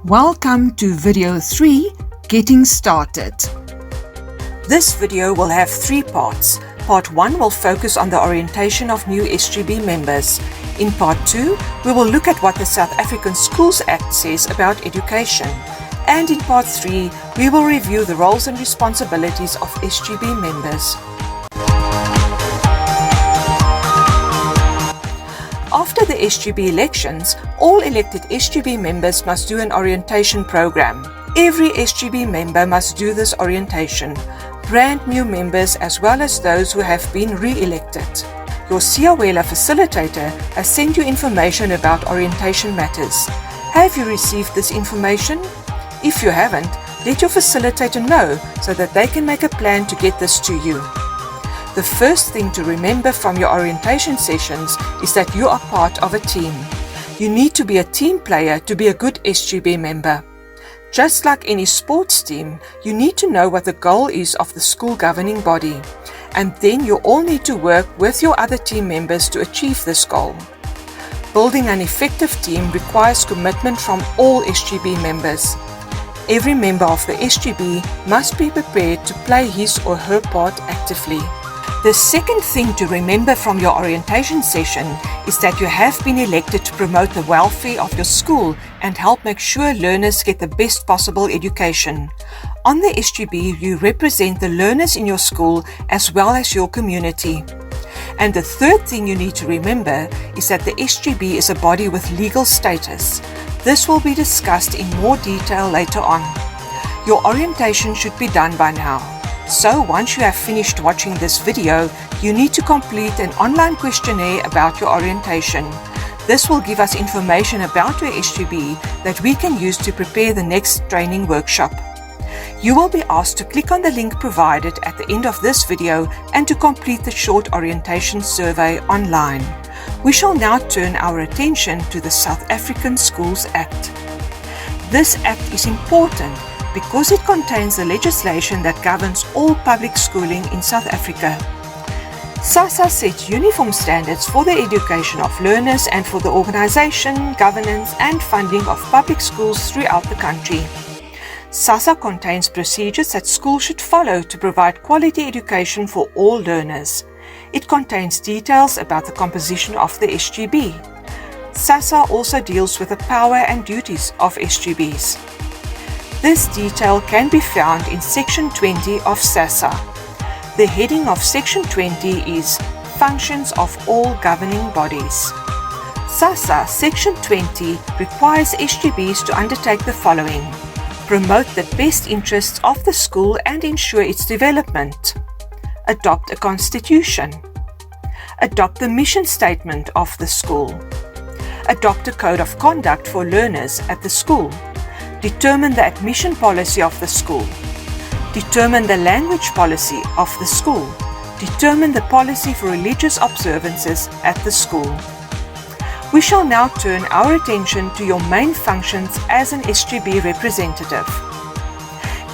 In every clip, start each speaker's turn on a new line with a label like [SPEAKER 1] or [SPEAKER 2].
[SPEAKER 1] Welcome to video 3, Getting Started. This video will have 3 parts. Part 1 will focus on the orientation of new SGB members. In Part 2, we will look at what the South African Schools Act says about education. And in Part 3, we will review the roles and responsibilities of SGB members. After the SGB elections, all elected SGB members must do an orientation program. Every SGB member must do this orientation, brand new members as well as those who have been re-elected. Your Siawela facilitator has sent you information about orientation matters. Have you received this information? If you haven't, let your facilitator know so that they can make a plan to get this to you. The first thing to remember from your orientation sessions is that you are part of a team. You need to be a team player to be a good SGB member. Just like any sports team, you need to know what the goal is of the school governing body, and then you all need to work with your other team members to achieve this goal. Building an effective team requires commitment from all SGB members. Every member of the SGB must be prepared to play his or her part actively. The second thing to remember from your orientation session is that you have been elected to promote the welfare of your school and help make sure learners get the best possible education. On the SGB, you represent the learners in your school as well as your community. And the third thing you need to remember is that the SGB is a body with legal status. This will be discussed in more detail later on. Your orientation should be done by now. So once you have finished watching this video, you need to complete an online questionnaire about your orientation. This will give us information about your SGB that we can use to prepare the next training workshop. You will be asked to click on the link provided at the end of this video and to complete the short orientation survey online. We shall now turn our attention to the South African Schools Act. This act is important because it contains the legislation that governs all public schooling in South Africa. SASA sets uniform standards for the education of learners and for the organization, governance and funding of public schools throughout the country. SASA contains procedures that schools should follow to provide quality education for all learners. It contains details about the composition of the SGB. SASA also deals with the power and duties of SGBs. This detail can be found in Section 20 of SASA. The heading of Section 20 is Functions of All Governing Bodies. SASA Section 20 requires SGBs to undertake the following: promote the best interests of the school and ensure its development, adopt a constitution, adopt the mission statement of the school, adopt a code of conduct for learners at the school, determine the admission policy of the school, determine the language policy of the school, determine the policy for religious observances at the school. We shall now turn our attention to your main functions as an SGB representative.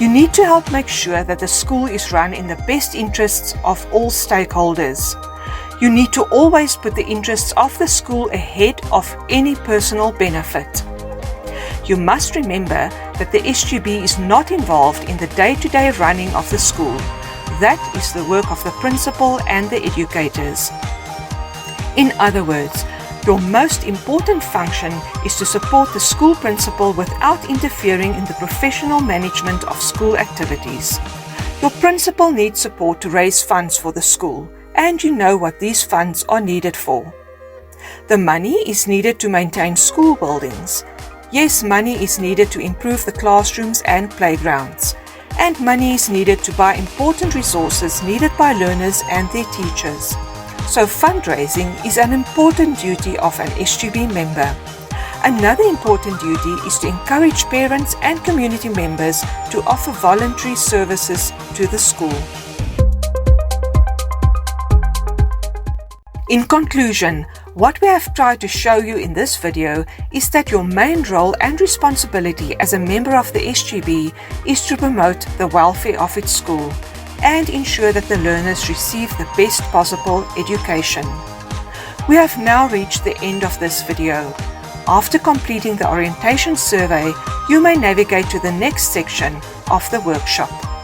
[SPEAKER 1] You need to help make sure that the school is run in the best interests of all stakeholders. You need to always put the interests of the school ahead of any personal benefit. You must remember that the SGB is not involved in the day-to-day running of the school. That is the work of the principal and the educators. In other words, your most important function is to support the school principal without interfering in the professional management of school activities. Your principal needs support to raise funds for the school, and you know what these funds are needed for. The money is needed to maintain school buildings. Yes, money is needed to improve the classrooms and playgrounds. And money is needed to buy important resources needed by learners and their teachers. So fundraising is an important duty of an SGB member. Another important duty is to encourage parents and community members to offer voluntary services to the school. In conclusion, what we have tried to show you in this video is that your main role and responsibility as a member of the SGB is to promote the welfare of its school and ensure that the learners receive the best possible education. We have now reached the end of this video. After completing the orientation survey, you may navigate to the next section of the workshop.